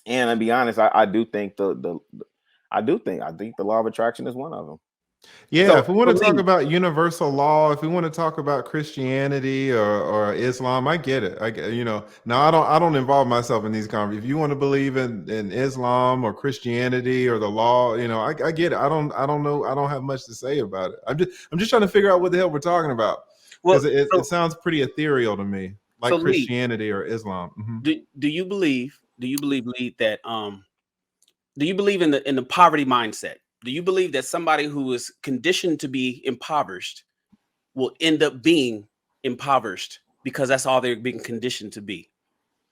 And to be honest, I do think I think the law of attraction is one of them. Yeah, So, if we want so to talk Lee, about universal law, if we want to talk about Christianity or Islam, I get it. I get, now I don't involve myself in these conversations. If you want to believe in Islam or Christianity or the law, I get it. I don't know. I don't have much to say about it. I'm just trying to figure out what the hell we're talking about well, because it so sounds pretty ethereal to me, so like Lee, Christianity or Islam. do you believe Lee that do you believe in the poverty mindset? Do you believe that somebody who is conditioned to be impoverished will end up being impoverished because that's all they're being conditioned to be?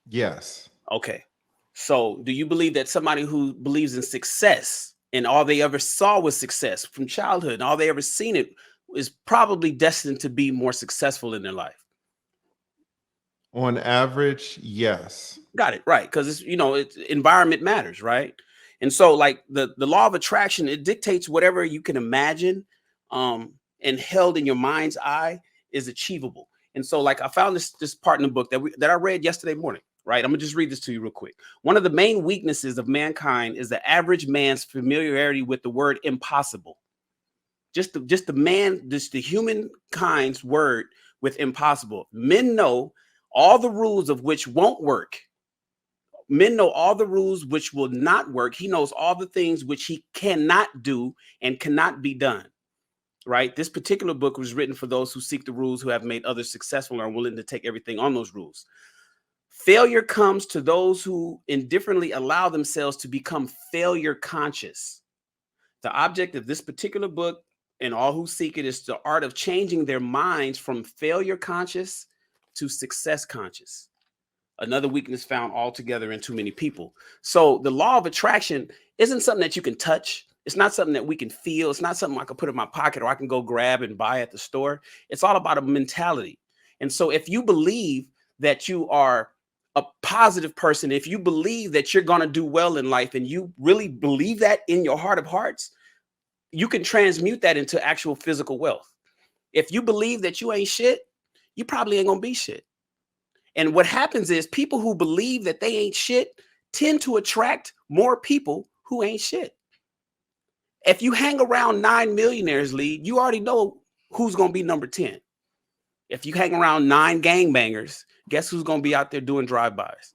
Yes. Okay. So, do you believe that somebody who believes in success and all they ever saw was success from childhood and all they ever seen it is probably destined to be more successful in their life? On average, yes. Got it. Right. Because it's environment matters, right? And so like the law of attraction, it dictates whatever you can imagine and held in your mind's eye is achievable. And so like I found this part in the book that I read yesterday morning. Right. I'm gonna just read this to you real quick. One of the main weaknesses of mankind is the average man's familiarity with the word impossible. Just the humankind's word with impossible. Men know all the rules of which won't work. Men know all the rules which will not work. He knows all the things which he cannot do and cannot be done. Right? This particular book was written for those who seek the rules, who have made others successful and are willing to take everything on those rules. Failure comes to those who indifferently allow themselves to become failure conscious. The object of this particular book and all who seek it is the art of changing their minds from failure conscious to success conscious. Another weakness found altogether in too many people. So the law of attraction isn't something that you can touch. It's not something that we can feel. It's not something I can put in my pocket or I can go grab and buy at the store. It's all about a mentality. And so if you believe that you are a positive person, if you believe that you're going to do well in life and you really believe that in your heart of hearts, you can transmute that into actual physical wealth. If you believe that you ain't shit, you probably ain't going to be shit. And what happens is people who believe that they ain't shit tend to attract more people who ain't shit. If you hang around 9 millionaires, lead, you already know who's going to be number 10. If you hang around 9 gangbangers, guess who's going to be out there doing drive-bys?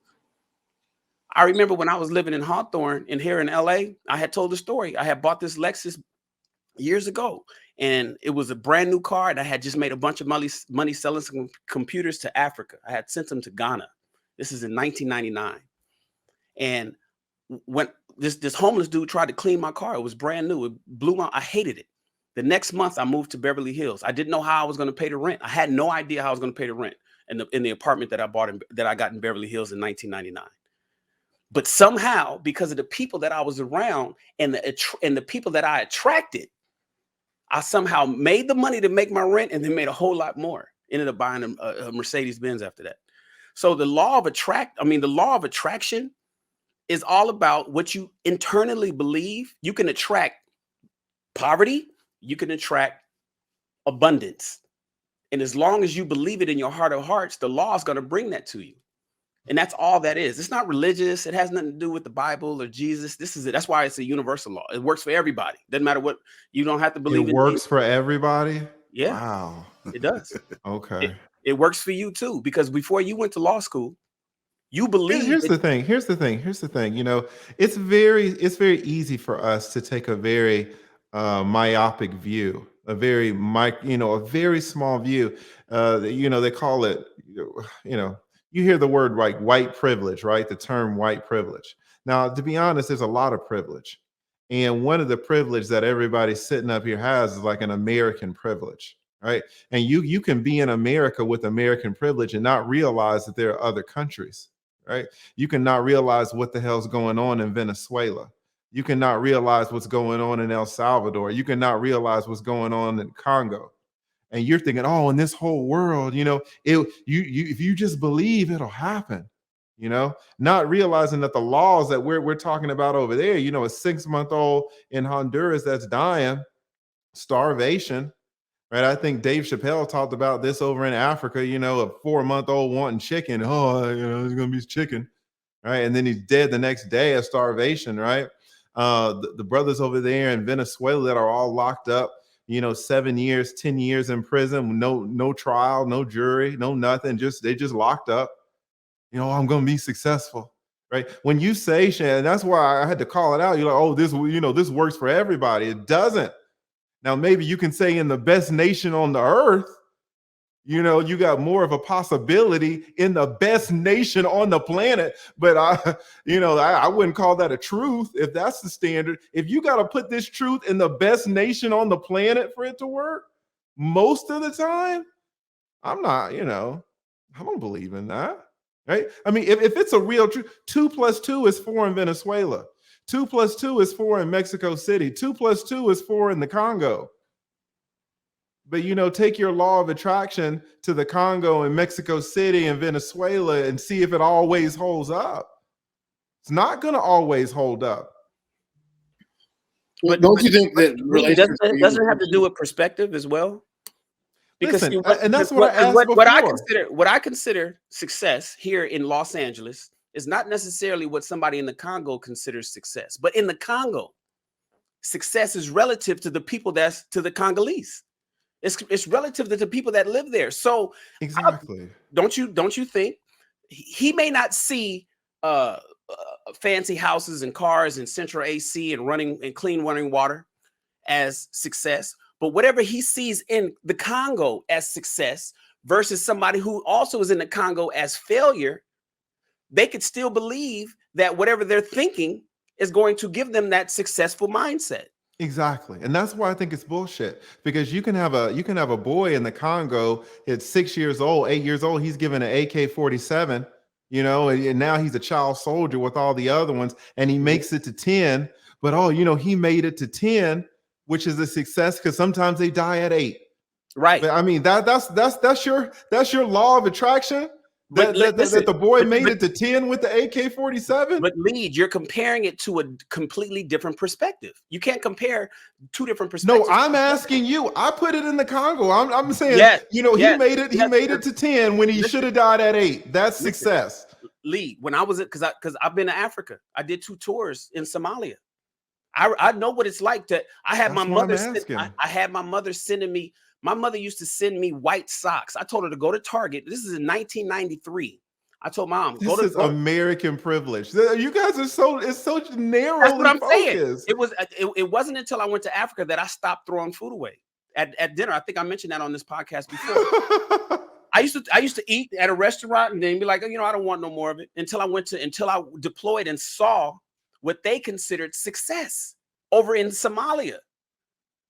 I remember when I was living in Hawthorne and here in LA, I had told the story. I had bought this Lexus years ago, and it was a brand new car, and I had just made a bunch of money selling some computers to Africa. I had sent them to Ghana. This is in 1999. And when this homeless dude tried to clean my car, it was brand new. It blew my. I hated it. The next month, I moved to Beverly Hills. I didn't know how I was going to pay the rent. I had no idea how I was going to pay the rent in the apartment that I got in Beverly Hills in 1999. But somehow, because of the people that I was around and the people that I attracted, I somehow made the money to make my rent and then made a whole lot more. Ended up buying a Mercedes Benz after that. So the law of attraction is all about what you internally believe. You can attract poverty, you can attract abundance. And as long as you believe it in your heart of hearts, the law is going to bring that to you. And that's all that is. It's not religious. It has nothing to do with the Bible or Jesus. This is it. That's why it's a universal law. It works for everybody. Doesn't matter what, you don't have to It believe in. works for everybody. Yeah, Wow. it does. Okay. It works for you too, because before you went to law school, you Here's, believe here's that. the thing. Here's the thing. Here's the thing. It's very easy for us to take a very myopic view, a very small view. They call it, you hear the word like white privilege, right? The term white privilege. Now, to be honest, there's a lot of privilege, and one of the privilege that everybody sitting up here has is like an American privilege, right? And you can be in America with American privilege and not realize that there are other countries, right? You cannot realize what the hell's going on in Venezuela. You cannot realize what's going on in El Salvador. You cannot realize what's going on in Congo. And you're thinking, oh, in this whole world, if you just believe, it'll happen. Not realizing that the laws that we're talking about over there, a 6-month old in Honduras that's dying, starvation, right? I think Dave Chappelle talked about this over in Africa, a 4-month old wanting chicken. Oh, it's gonna be chicken. right? And then he's dead the next day of starvation, right? The brothers over there in Venezuela that are all locked up, 7 years, 10 years in prison, no trial, no jury, no nothing. They just locked up. I'm going to be successful, right? When you say, Shan, that's why I had to call it out. You're like, oh, this works for everybody. It doesn't. Now, maybe you can say in the best nation on the earth, you got more of a possibility in the best nation on the planet. But I wouldn't call that a truth if that's the standard. If you got to put this truth in the best nation on the planet for it to work, most of the time, I'm not, I don't believe in that. Right? I mean, if it's a real truth, 2 + 2 is 4 in Venezuela. 2 + 2 is 4 in Mexico City. 2 + 2 is 4 in the Congo. But, take your law of attraction to the Congo and Mexico City and Venezuela and see if it always holds up. It's not going to always hold up. But don't you think that relationships doesn't have to do with perspective as well? Because listen, and that's what I asked before. What I consider success here in Los Angeles is not necessarily what somebody in the Congo considers success. But in the Congo, success is relative to the people to the Congolese. It's relative to the people that live there. So exactly, don't you think he may not see fancy houses and cars and central AC and clean running water as success, but whatever he sees in the Congo as success versus somebody who also is in the Congo as failure, they could still believe that whatever they're thinking is going to give them that successful mindset. Exactly. And that's why I think it's bullshit, because you can have a boy in the Congo at 6 years old, 8 years old. He's given an AK-47, and now he's a child soldier with all the other ones, and he makes it to 10. But, he made it to 10, which is a success because sometimes they die at 8. Right. But I mean, that's your law of attraction. That the boy made it to 10 with the AK-47. But Lead, you're comparing it to a completely different perspective. You can't compare two different perspectives. No, I'm asking you. I put it in the Congo. I'm saying, yes, he made it. He made it to 10 when he should have died at 8. That's success. Lead, when I was because I've been to Africa. I did 2 tours in Somalia. I know what it's like to. I had my mother. I had my mother sending me. My mother used to send me white socks. I told her to go to Target. This is in 1993. I told Mom, this is American privilege. You guys are it's so narrow. That's what I'm saying. It wasn't until I went to Africa that I stopped throwing food away at dinner. I think I mentioned that on this podcast before. I used to eat at a restaurant and then be like, I don't want no more of it until I deployed and saw what they considered success over in Somalia.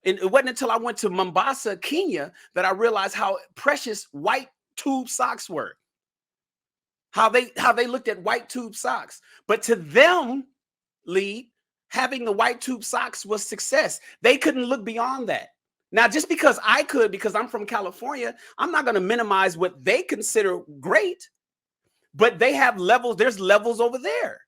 And it wasn't until I went to Mombasa, Kenya, that I realized how precious white tube socks were. How they looked at white tube socks. But to them, Lee, having the white tube socks was success. They couldn't look beyond that. Now, just because I could, because I'm from California, I'm not going to minimize what they consider great. But they have levels. There's levels over there.